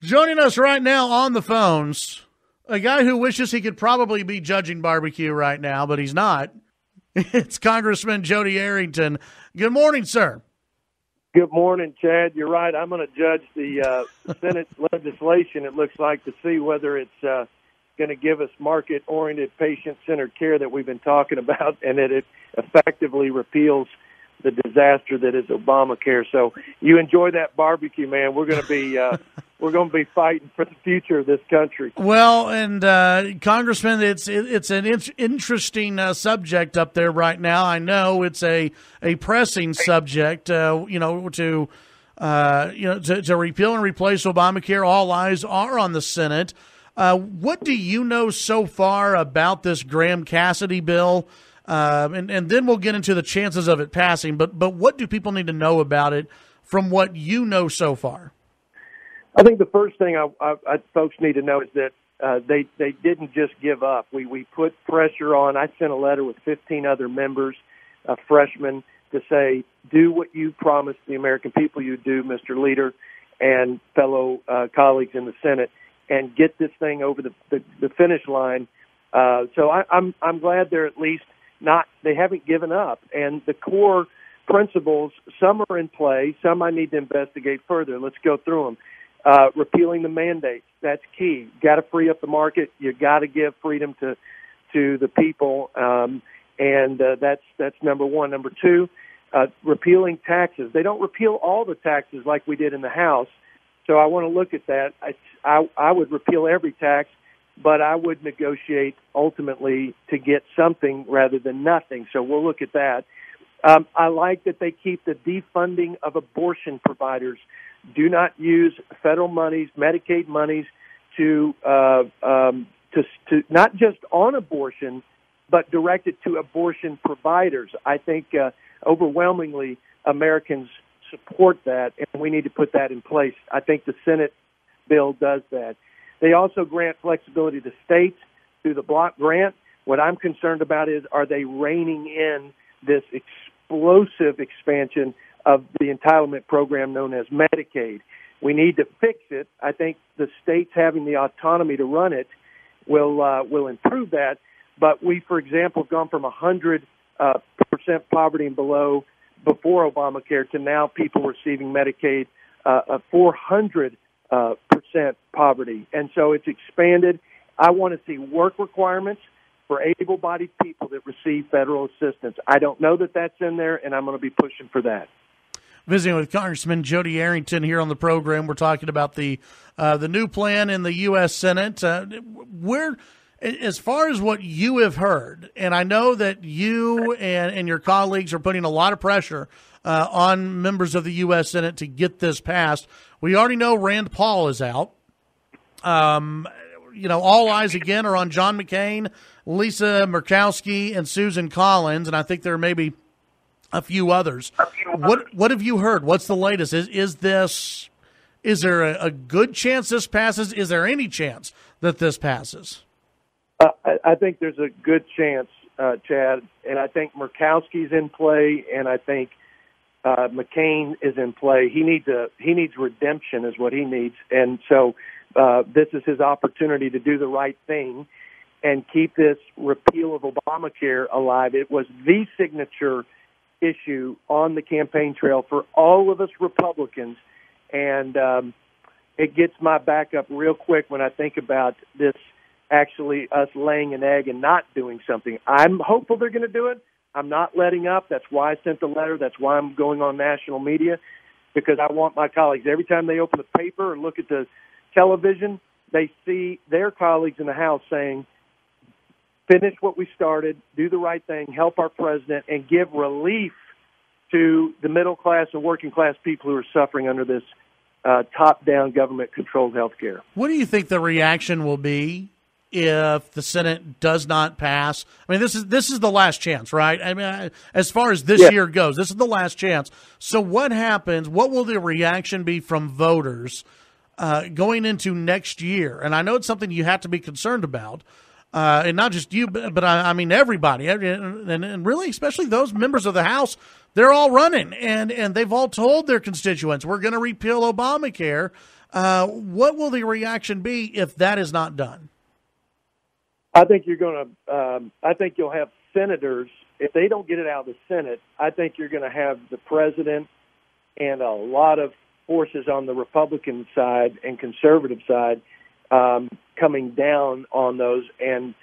Joining us right now on the phones, a guy who wishes he could probably be judging barbecue right now, but he's not. It's Congressman Jodey Arrington. Good morning, sir. Good morning, Chad. You're right. I'm going to judge the Senate legislation, it looks like, to see whether it's going to give us market-oriented, patient-centered care that we've been talking about, and that it effectively repeals the disaster that is Obamacare. So you enjoy that barbecue, man. We're going to be fighting for the future of this country. Well, and Congressman, it's an interesting subject up there right now. I know it's a pressing subject. To repeal and replace Obamacare. All eyes are on the Senate. What do you know so far about this Graham Cassidy bill? And then we'll get into the chances of it passing. But what do people need to know about it from what you know so far? I think the first thing folks need to know is that they didn't just give up. We put pressure on. I sent a letter with 15 other members, freshmen, to say, do what you promised the American people you do, Mr. Leader, and fellow colleagues in the Senate, and get this thing over the finish line. So I'm glad they're at least they haven't given up. And the core principles, some are in play, some I need to investigate further. Let's go through them. Repealing the mandates, that's key. Got to free up the market. You got to give freedom to the people, and that's number one. Number two, repealing taxes. They don't repeal all the taxes like we did in the House, so I want to look at that. I would repeal every tax, but I would negotiate ultimately to get something rather than nothing. So we'll look at that. I like that they keep the defunding of abortion providers. Do not use federal monies, Medicaid monies, to not just on abortion, but direct it to abortion providers. I think overwhelmingly Americans support that, and we need to put that in place. I think the Senate bill does that. They also grant flexibility to states through the block grant. What I'm concerned about is, are they reining in this explosive expansion of the entitlement program known as Medicaid? We need to fix it. I think the states having the autonomy to run it will improve that. But we, for example, have gone from 100% poverty and below before Obamacare to now people receiving Medicaid 400% poverty. And so it's expanded. I want to see work requirements for able-bodied people that receive federal assistance. I don't know that that's in there, and I'm going to be pushing for that. Visiting with Congressman Jodey Arrington here on the program, we're talking about the new plan in the U.S. Senate. As far as what you have heard, and I know that you and your colleagues are putting a lot of pressure on members of the U.S. Senate to get this passed. We already know Rand Paul is out. All eyes again are on John McCain, Lisa Murkowski, and Susan Collins, and I think there may be a few others. What have you heard? What's the latest? Is there a good chance this passes? Is there any chance that this passes? I think there's a good chance, Chad, and I think Murkowski's in play, and I think McCain is in play. He needs redemption, is what he needs, and so this is his opportunity to do the right thing and keep this repeal of Obamacare alive. It was the signature issue on the campaign trail for all of us Republicans, and it gets my back up real quick when I think about this actually us laying an egg and not doing something. I'm hopeful they're going to do it. I'm not letting up. That's why I sent the letter. That's why I'm going on national media, because I want my colleagues, every time they open the paper or look at the television, they see their colleagues in the House saying, finish what we started, do the right thing, help our president, and give relief to the middle class and working class people who are suffering under this top-down government-controlled health care. What do you think the reaction will be if the Senate does not pass? I mean, this is the last chance, right? I mean, as far as this year goes, this is the last chance. So what happens? What will the reaction be from voters going into next year? And I know it's something you have to be concerned about. And not just you, but I mean everybody, and really especially those members of the House. They're all running, and they've all told their constituents, we're going to repeal Obamacare. What will the reaction be if that is not done? I think you're going to. I think you'll have senators. If they don't get it out of the Senate, I think you're going to have the president and a lot of forces on the Republican side and conservative side coming down on those and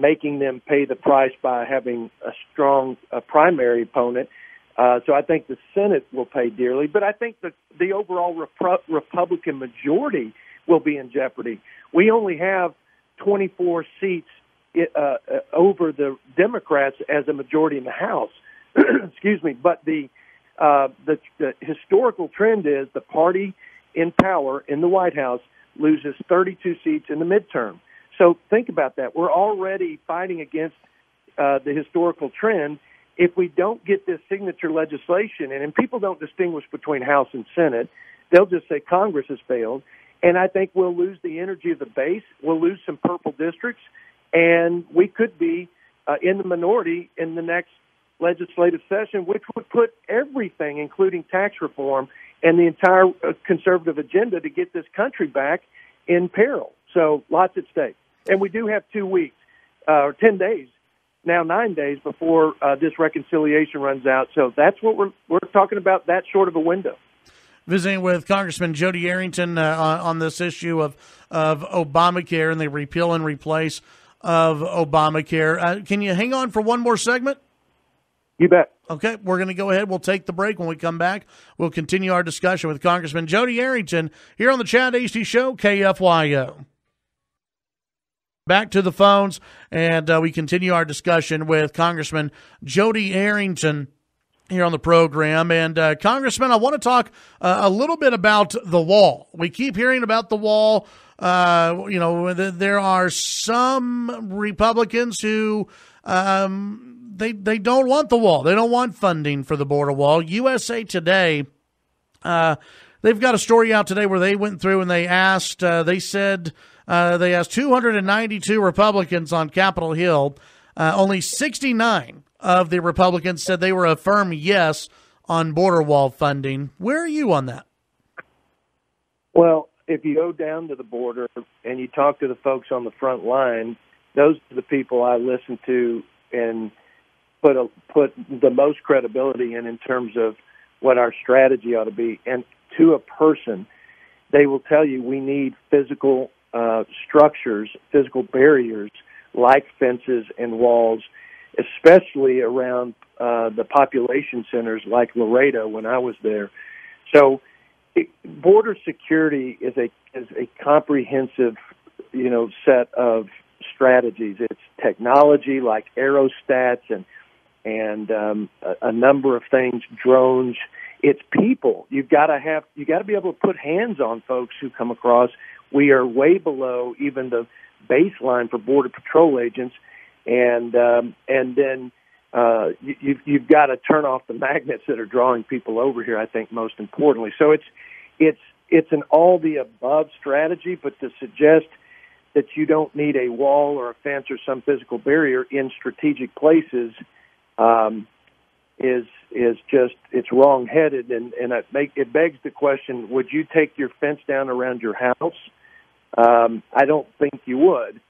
making them pay the price by having a strong primary opponent. So I think the Senate will pay dearly, but I think the overall Republican majority will be in jeopardy. We only have 24 seats over the Democrats as a majority in the House. Excuse me, but the historical trend is the party in power in the White House loses 32 seats in the midterm. So think about that. We're already fighting against the historical trend. If we don't get this signature legislation, and people don't distinguish between House and Senate, they'll just say Congress has failed. And I think we'll lose the energy of the base. We'll lose some purple districts, and we could be in the minority in the next legislative session, which would put everything, including tax reform and the entire conservative agenda to get this country back in peril. So lots at stake. And we do have 2 weeks, or 10 days, now 9 days before this reconciliation runs out. So that's what we're talking about, that short of a window. Visiting with Congressman Jodey Arrington on this issue of Obamacare and the repeal and replace of Obamacare. Can you hang on for one more segment? You bet. Okay, we're going to go ahead. We'll take the break. When we come back, we'll continue our discussion with Congressman Jodey Arrington here on the Chad Hasty Show, KFYO. Back to the phones, and we continue our discussion with Congressman Jodey Arrington here on the program. And Congressman, I want to talk a little bit about the wall. We keep hearing about the wall. There are some Republicans who they don't want the wall. They don't want funding for the border wall. USA Today, they've got a story out today where they went through and they asked. They asked 292 Republicans on Capitol Hill. Only 69 of the Republicans said they were a firm yes on border wall funding. Where are you on that? Well, if you go down to the border and you talk to the folks on the front line, those are the people I listen to and put the most credibility in terms of what our strategy ought to be. And to a person, they will tell you we need physical structures, physical barriers like fences and walls, especially around the population centers like Laredo when I was there. So border security is a comprehensive, set of strategies. It's technology like aerostats and a number of things, drones. It's people. You got to be able to put hands on folks who come across. We are way below even the baseline for Border Patrol agents, and then you've got to turn off the magnets that are drawing people over here. I think most importantly, so it's an all the above strategy. But to suggest that you don't need a wall or a fence or some physical barrier in strategic places is just, it's wrong-headed, and it begs the question: would you take your fence down around your house? I don't think you would.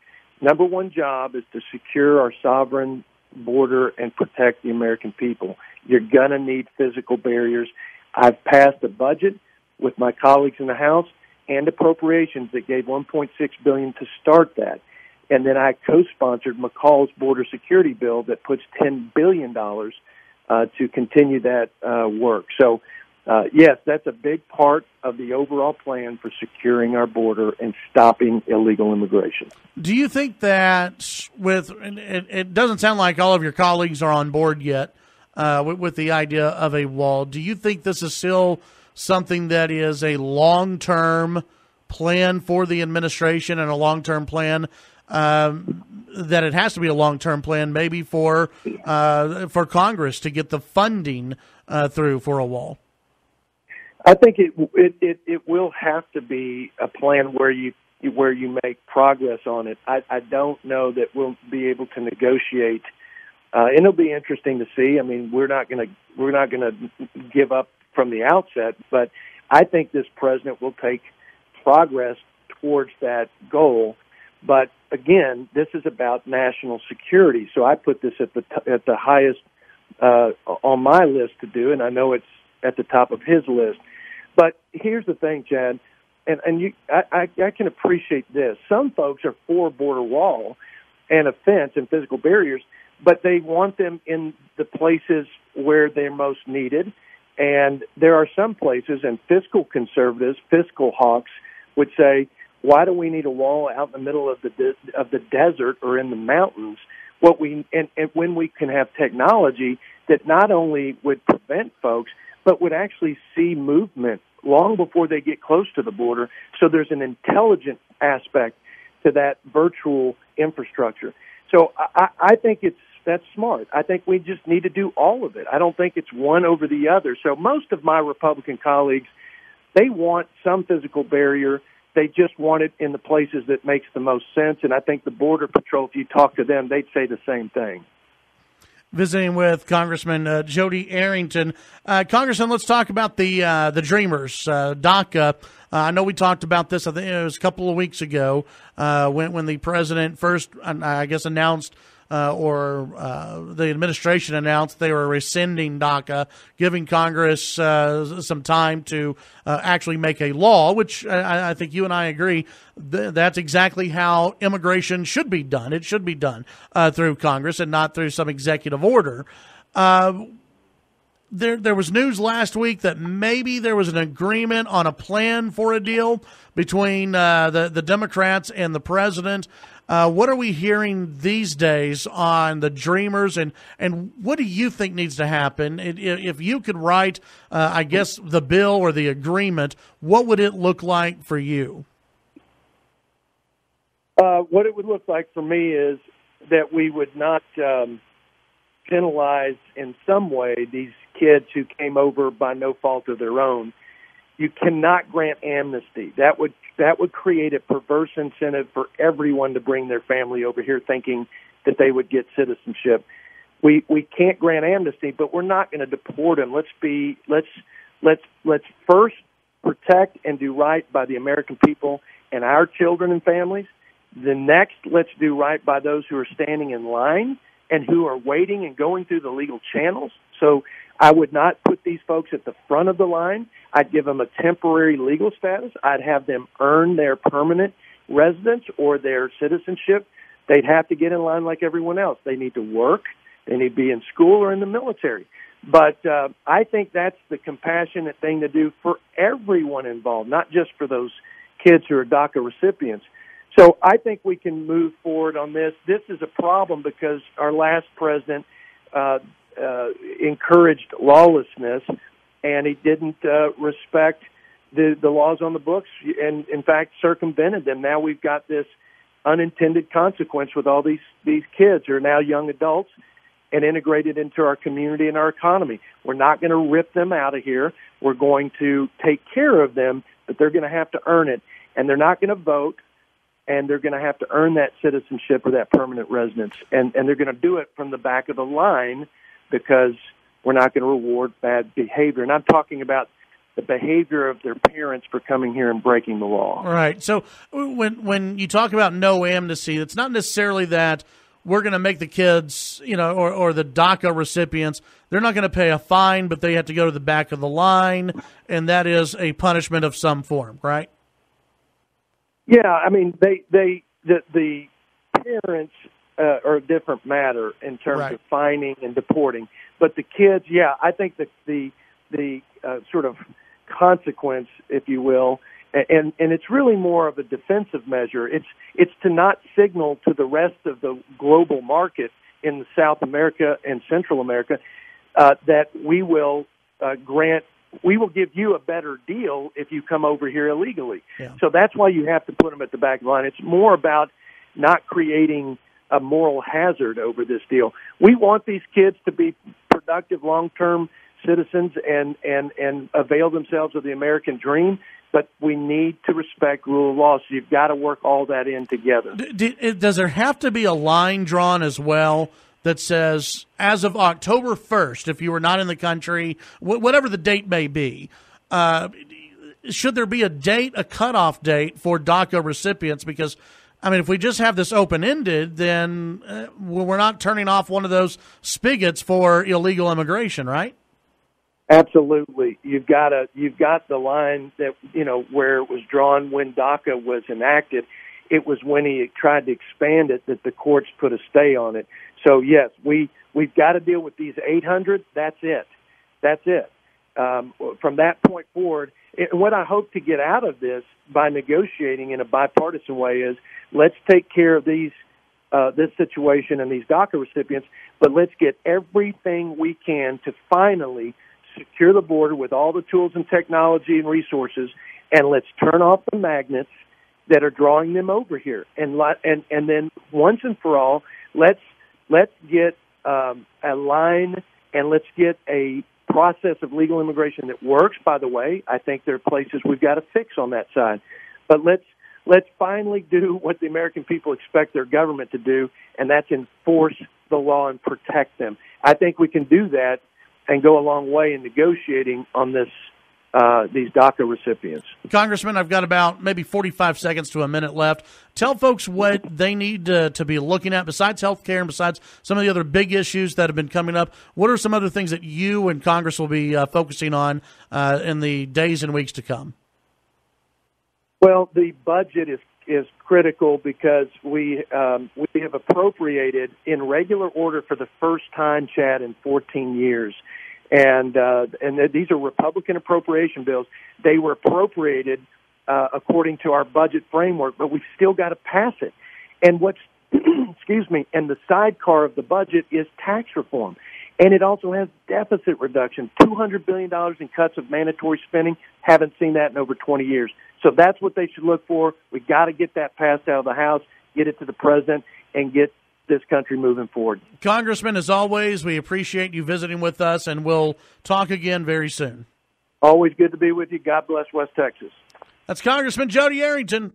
Number one job is to secure our sovereign border and protect the American people. You're going to need physical barriers. I've passed a budget with my colleagues in the House and appropriations that gave $1.6 billion to start that. And then I co-sponsored McCall's border security bill that puts $10 billion to continue that work. So, yes, that's a big part of the overall plan for securing our border and stopping illegal immigration. Do you think that it doesn't sound like all of your colleagues are on board yet with the idea of a wall. Do you think this is still something that is a long-term plan for the administration and a long-term plan that it has to be a long-term plan maybe for Congress to get the funding through for a wall? I think it will have to be a plan where you make progress on it. I don't know that we'll be able to negotiate, and it'll be interesting to see. I mean, we're not going to give up from the outset, but I think this president will take progress towards that goal. But again, this is about national security. So I put this at the highest on my list to do, and I know it's at the top of his list. But here's the thing, Chad, and I can appreciate this. Some folks are for border wall and a fence and physical barriers, but they want them in the places where they're most needed. And there are some places, and fiscal conservatives, fiscal hawks, would say, why do we need a wall out in the middle of the desert or in the mountains? And when we can have technology that not only would prevent folks, but would actually see movement long before they get close to the border. So there's an intelligent aspect to that virtual infrastructure. So I think that's smart. I think we just need to do all of it. I don't think it's one over the other. So most of my Republican colleagues, they want some physical barrier. They just want it in the places that makes the most sense. And I think the Border Patrol, if you talk to them, they'd say the same thing. Visiting with Congressman Jodey Arrington. Congressman, let's talk about the Dreamers, DACA. I know we talked about this, I think it was a couple of weeks ago, when the president first, I guess, announced the administration announced they were rescinding DACA, giving Congress some time to actually make a law, which I think you and I agree that's exactly how immigration should be done. It should be done through Congress and not through some executive order. There was news last week that maybe there was an agreement on a plan for a deal between the Democrats and the president. What are we hearing these days on the Dreamers, and what do you think needs to happen? If you could write, I guess, the bill or the agreement, what would it look like for you? What it would look like for me is that we would not penalize in some way these kids who came over by no fault of their own. You cannot grant amnesty. That would create a perverse incentive for everyone to bring their family over here thinking that they would get citizenship. We can't grant amnesty, but we're not going to deport them. Let's first protect and do right by the American people and our children and families. The next, let's do right by those who are standing in line and who are waiting and going through the legal channels. So I would not put these folks at the front of the line. I'd give them a temporary legal status. I'd have them earn their permanent residence or their citizenship. They'd have to get in line like everyone else. They need to work. They need to be in school or in the military. But I think that's the compassionate thing to do for everyone involved, not just for those kids who are DACA recipients. So I think we can move forward on this. This is a problem because our last president encouraged lawlessness, and he didn't respect the laws on the books and, in fact, circumvented them. Now we've got this unintended consequence with all these kids who are now young adults and integrated into our community and our economy. We're not going to rip them out of here. We're going to take care of them, but they're going to have to earn it, and they're not going to vote, and they're going to have to earn that citizenship or that permanent residence, and they're going to do it from the back of the line because we're not going to reward bad behavior. And I'm talking about the behavior of their parents for coming here and breaking the law. Right. So when you talk about no amnesty, it's not necessarily that we're going to make the kids, or the DACA recipients, they're not going to pay a fine, but they have to go to the back of the line, and that is a punishment of some form, right? Yeah, I mean, the parents are a different matter in terms of fining and deporting, but the kids, I think that the sort of consequence, if you will, and it's really more of a defensive measure. It's to not signal to the rest of the global market in South America and Central America that we will give you a better deal if you come over here illegally. Yeah. So that's why you have to put them at the back of the line. It's more about not creating a moral hazard over this deal. We want these kids to be productive long-term citizens and avail themselves of the American dream, but we need to respect rule of law, so you've got to work all that in together. Does there have to be a line drawn as well that says, as of October 1st, if you were not in the country, whatever the date may be, should there be a cutoff date for DACA recipients? Because, I mean, if we just have this open-ended, then we're not turning off one of those spigots for illegal immigration, right? Absolutely. You've got the line that, where it was drawn when DACA was enacted. It was when he tried to expand it that the courts put a stay on it. So, yes, we've got to deal with these 800. That's it. From that point forward, what I hope to get out of this by negotiating in a bipartisan way is let's take care of this situation and these DACA recipients, but let's get everything we can to finally secure the border with all the tools and technology and resources, and let's turn off the magnets that are drawing them over here. And then once and for all, let's get a line and let's get a process of legal immigration that works. By the way, I think there are places we've got to fix on that side. But let's finally do what the American people expect their government to do, and that's enforce the law and protect them. I think we can do that and go a long way in negotiating on this these DACA recipients. Congressman, I've got about maybe 45 seconds to a minute left. Tell folks what they need to be looking at besides health care and besides some of the other big issues that have been coming up. What are some other things that you and Congress will be focusing on in the days and weeks to come? Well, the budget is critical because we have appropriated in regular order for the first time, Chad, in 14 years. And these are Republican appropriation bills. They were appropriated according to our budget framework, but we've still got to pass it. And and the sidecar of the budget is tax reform. And it also has deficit reduction, $200 billion in cuts of mandatory spending. Haven't seen that in over 20 years. So that's what they should look for. We've got to get that passed out of the House, get it to the president, and get this country moving forward. Congressman, as always, we appreciate you visiting with us, and we'll talk again very soon. Always good to be with you. God bless West Texas. That's Congressman Jodey Arrington.